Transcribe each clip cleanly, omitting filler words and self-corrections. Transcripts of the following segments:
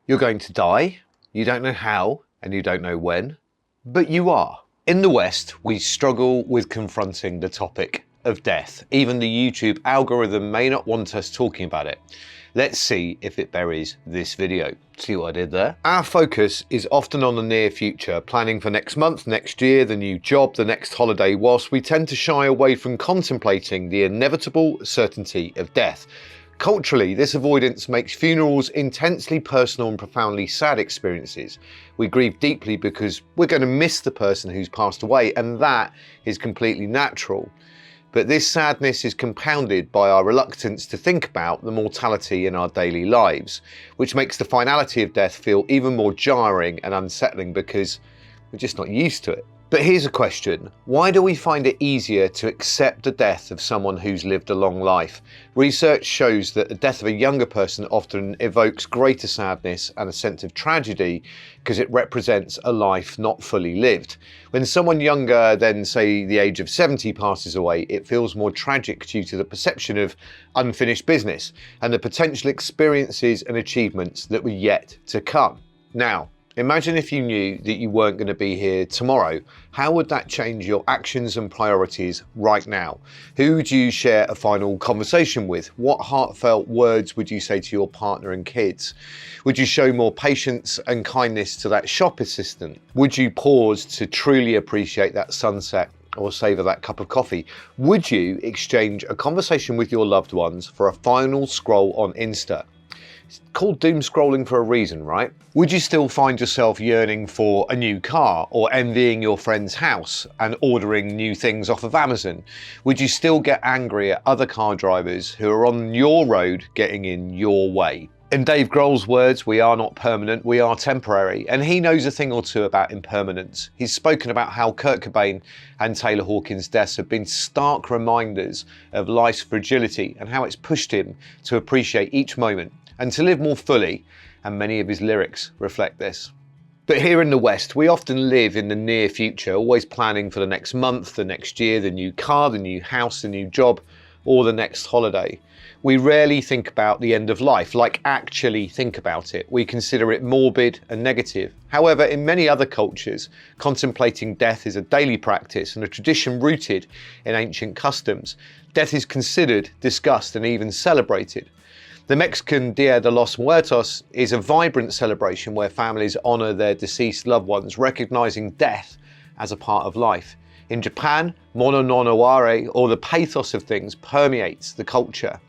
You're going to die, you don't know how, and you don't know when, but you are. In the West, we struggle with confronting the topic of death. Even the YouTube algorithm may not want us talking about it. Let's see if it buries this video. See what I did there? Our focus is often on the near future, planning for next month, next year, the new job, the next holiday, whilst we tend to shy away from contemplating the inevitable certainty of death. Culturally, this avoidance makes funerals intensely personal and profoundly sad experiences. We grieve deeply because we're going to miss the person who's passed away, and that is completely natural. But this sadness is compounded by our reluctance to think about the mortality in our daily lives, which makes the finality of death feel even more jarring and unsettling because we're just not used to it. But here's a question. Why do we find it easier to accept the death of someone who's lived a long life? Research shows that the death of a younger person often evokes greater sadness and a sense of tragedy because it represents a life not fully lived. When someone younger than, say, the age of 70 passes away, it feels more tragic due to the perception of unfinished business and the potential experiences and achievements that were yet to come. Now, imagine if you knew that you weren't going to be here tomorrow. How would that change your actions and priorities right now? Who would you share a final conversation with? What heartfelt words would you say to your partner and kids? Would you show more patience and kindness to that shop assistant? Would you pause to truly appreciate that sunset or savour that cup of coffee? Would you exchange a conversation with your loved ones for a final scroll on Insta? It's called doom scrolling for a reason, right? Would you still find yourself yearning for a new car or envying your friend's house and ordering new things off of Amazon? Would you still get angry at other car drivers who are on your road getting in your way? In Dave Grohl's words, we are not permanent, we are temporary, and he knows a thing or two about impermanence. He's spoken about how Kurt Cobain and Taylor Hawkins' deaths have been stark reminders of life's fragility and how it's pushed him to appreciate each moment and to live more fully, and many of his lyrics reflect this. But here in the West, we often live in the near future, always planning for the next month, the next year, the new car, the new house, the new job, or the next holiday. We rarely think about the end of life, like actually think about it. We consider it morbid and negative. However, in many other cultures, contemplating death is a daily practice and a tradition rooted in ancient customs. Death is considered, discussed, and even celebrated. The Mexican Dia de los Muertos is a vibrant celebration where families honour their deceased loved ones, recognising death as a part of life. In Japan, mono no aware, or the pathos of things, permeates the culture.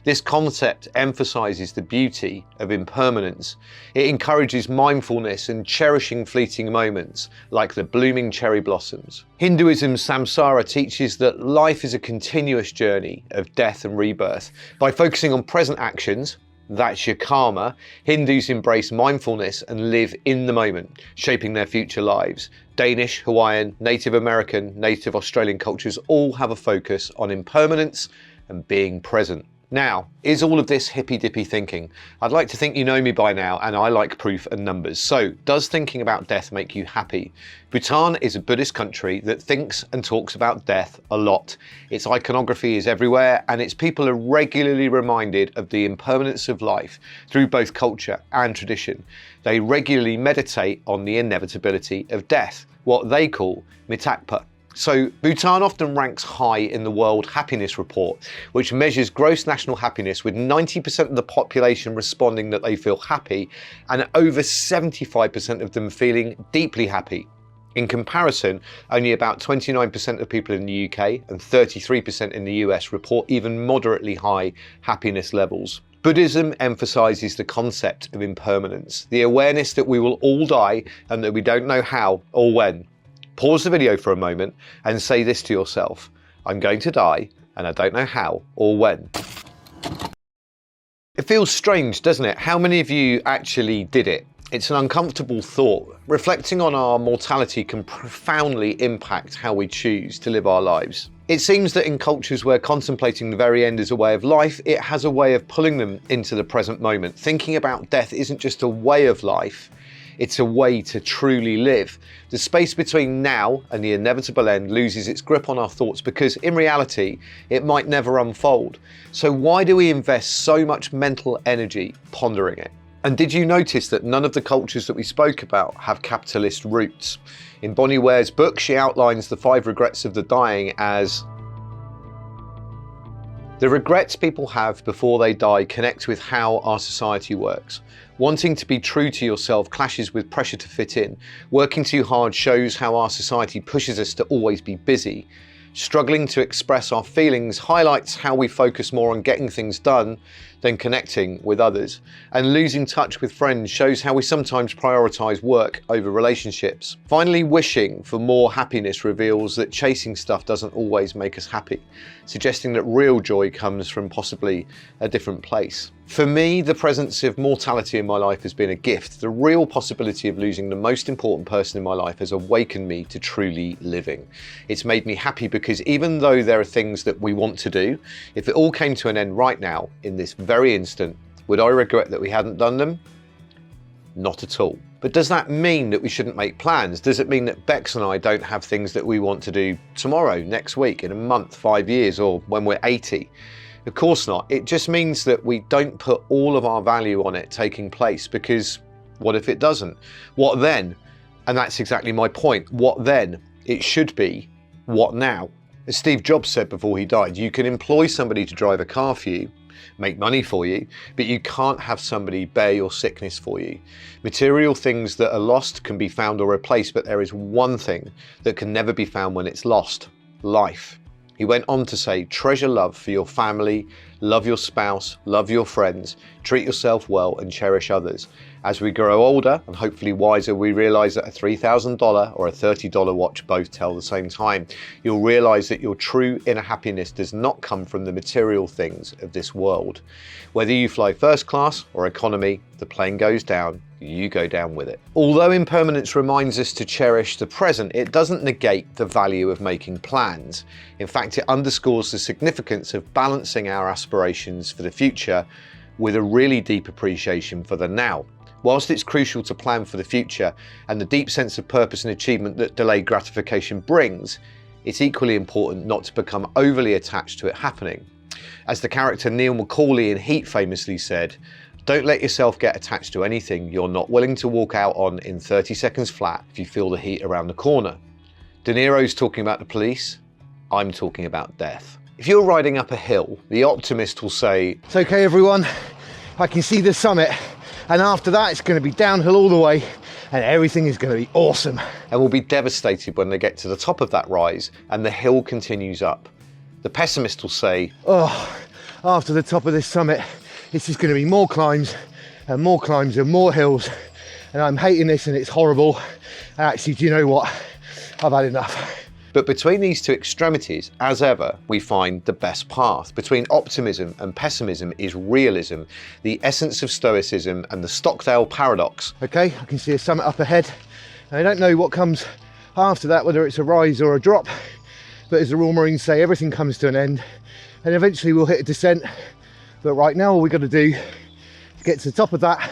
This concept emphasises the beauty of impermanence. It encourages mindfulness and cherishing fleeting moments, like the blooming cherry blossoms. Hinduism's samsara teaches that life is a continuous journey of death and rebirth. By focusing on present actions, that's your karma, Hindus embrace mindfulness and live in the moment, shaping their future lives. Danish, Hawaiian, Native American, Native Australian cultures all have a focus on impermanence and being present. Now, is all of this hippy-dippy thinking? I'd like to think you know me by now, and I like proof and numbers. So, does thinking about death make you happy? Bhutan is a Buddhist country that thinks and talks about death a lot. Its iconography is everywhere, and its people are regularly reminded of the impermanence of life through both culture and tradition. They regularly meditate on the inevitability of death, what they call mitakpa. So Bhutan often ranks high in the World Happiness Report, which measures gross national happiness, with 90% of the population responding that they feel happy and over 75% of them feeling deeply happy. In comparison, only about 29% of people in the UK and 33% in the US report even moderately high happiness levels. Buddhism emphasises the concept of impermanence, the awareness that we will all die and that we don't know how or when. Pause the video for a moment and say this to yourself: I'm going to die and I don't know how or when. It feels strange, doesn't it? How many of you actually did it? It's an uncomfortable thought. Reflecting on our mortality can profoundly impact how we choose to live our lives. It seems that in cultures where contemplating the very end is a way of life, it has a way of pulling them into the present moment. Thinking about death isn't just a way of life, it's a way to truly live. The space between now and the inevitable end loses its grip on our thoughts because in reality, it might never unfold. So why do we invest so much mental energy pondering it? And did you notice that none of the cultures that we spoke about have capitalist roots? In Bonnie Ware's book, she outlines the 5 regrets of the dying as: the regrets people have before they die connect with how our society works. Wanting to be true to yourself clashes with pressure to fit in. Working too hard shows how our society pushes us to always be busy. Struggling to express our feelings highlights how we focus more on getting things done than connecting with others. And losing touch with friends shows how we sometimes prioritize work over relationships. Finally, wishing for more happiness reveals that chasing stuff doesn't always make us happy, suggesting that real joy comes from possibly a different place. For me, the presence of mortality in my life has been a gift. The real possibility of losing the most important person in my life has awakened me to truly living. It's made me happy because even though there are things that we want to do, if it all came to an end right now, in this very instant, would I regret that we hadn't done them? Not at all. But does that mean that we shouldn't make plans? Does it mean that Bex and I don't have things that we want to do tomorrow, next week, in a month, 5 years, or when we're 80? Of course not. It just means that we don't put all of our value on it taking place, because what if it doesn't? What then? And that's exactly my point. What then? It should be, what now? As Steve Jobs said before he died, you can employ somebody to drive a car for you, make money for you, but you can't have somebody bear your sickness for you. Material things that are lost can be found or replaced, but there is one thing that can never be found when it's lost: life. He went on to say, treasure love for your family, love your spouse, love your friends, treat yourself well and cherish others. As we grow older and hopefully wiser, we realise that a $3,000 or a $30 watch both tell the same time. You'll realise that your true inner happiness does not come from the material things of this world. Whether you fly first class or economy, the plane goes down, you go down with it. Although impermanence reminds us to cherish the present, it doesn't negate the value of making plans. In fact, it underscores the significance of balancing our aspirations for the future with a really deep appreciation for the now. Whilst it's crucial to plan for the future and the deep sense of purpose and achievement that delayed gratification brings, it's equally important not to become overly attached to it happening. As the character Neil Macaulay in Heat famously said, don't let yourself get attached to anything you're not willing to walk out on in 30 seconds flat if you feel the heat around the corner. De Niro's talking about the police, I'm talking about death. If you're riding up a hill, the optimist will say, it's okay everyone, I can see the summit, and after that it's going to be downhill all the way and everything is going to be awesome. And will be devastated when they get to the top of that rise and the hill continues up. The pessimist will say, oh, after the top of this summit, it's just going to be more climbs and more climbs and more hills, and I'm hating this and it's horrible. And actually, do you know what? I've had enough. But between these two extremities, as ever, we find the best path. Between optimism and pessimism is realism, the essence of stoicism and the Stockdale Paradox. Okay, I can see a summit up ahead. And I don't know what comes after that, whether it's a rise or a drop. But as the Royal Marines say, everything comes to an end. And eventually we'll hit a descent. But right now, all we've got to do is get to the top of that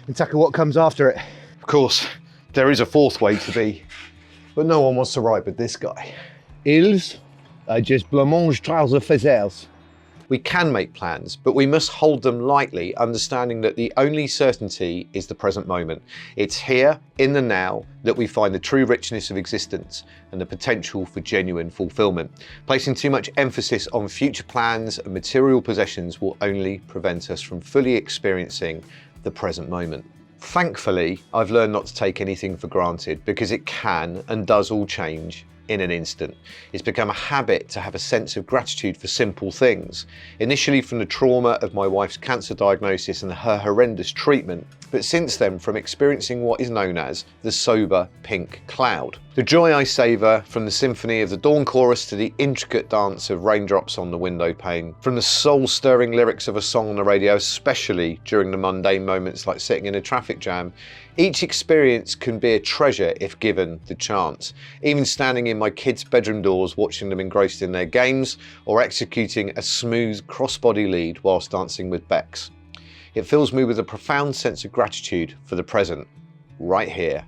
and tackle what comes after it. Of course, there is a fourth way to be, but no one wants to ride with this guy. Ils just blancmange trouser faiseurs. We can make plans, but we must hold them lightly, understanding that the only certainty is the present moment. It's here, in the now, that we find the true richness of existence and the potential for genuine fulfillment. Placing too much emphasis on future plans and material possessions will only prevent us from fully experiencing the present moment. Thankfully, I've learned not to take anything for granted, because it can and does all change in an instant. It's become a habit to have a sense of gratitude for simple things. Initially from the trauma of my wife's cancer diagnosis and her horrendous treatment, but since then from experiencing what is known as the sober pink cloud. The joy I savour from the symphony of the dawn chorus to the intricate dance of raindrops on the window pane, from the soul-stirring lyrics of a song on the radio, especially during the mundane moments like sitting in a traffic jam. Each experience can be a treasure if given the chance. Even standing in my kids' bedroom doors watching them engrossed in their games, or executing a smooth crossbody lead whilst dancing with Bex. It fills me with a profound sense of gratitude for the present, right here,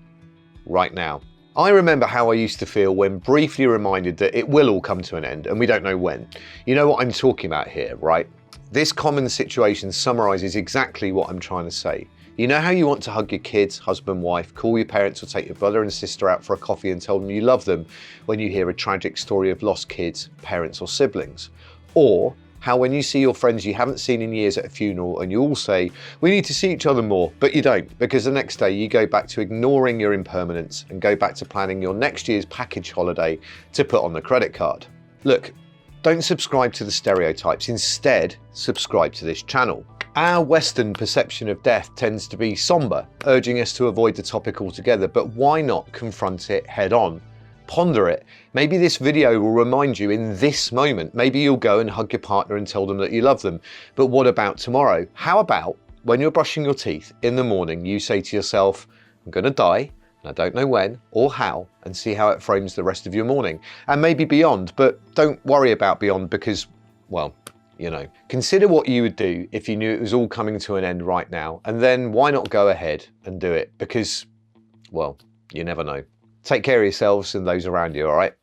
right now. I remember how I used to feel when briefly reminded that it will all come to an end and we don't know when. You know what I'm talking about here, right? This common situation summarises exactly what I'm trying to say. You know how you want to hug your kids, husband, wife, call your parents or take your brother and sister out for a coffee and tell them you love them when you hear a tragic story of lost kids, parents or siblings? Or how when you see your friends you haven't seen in years at a funeral and you all say, we need to see each other more, but you don't, because the next day you go back to ignoring your impermanence and go back to planning your next year's package holiday to put on the credit card. Look, don't subscribe to the stereotypes, instead subscribe to this channel. Our Western perception of death tends to be somber, urging us to avoid the topic altogether, but why not confront it head on? Ponder it. Maybe this video will remind you in this moment. Maybe you'll go and hug your partner and tell them that you love them. But what about tomorrow? How about when you're brushing your teeth in the morning, you say to yourself, I'm going to die, and I don't know when or how, and see how it frames the rest of your morning. And maybe beyond, but don't worry about beyond because, well, you know, consider what you would do if you knew it was all coming to an end right now, and then why not go ahead and do it? Because, well, you never know. Take care of yourselves and those around you, all right?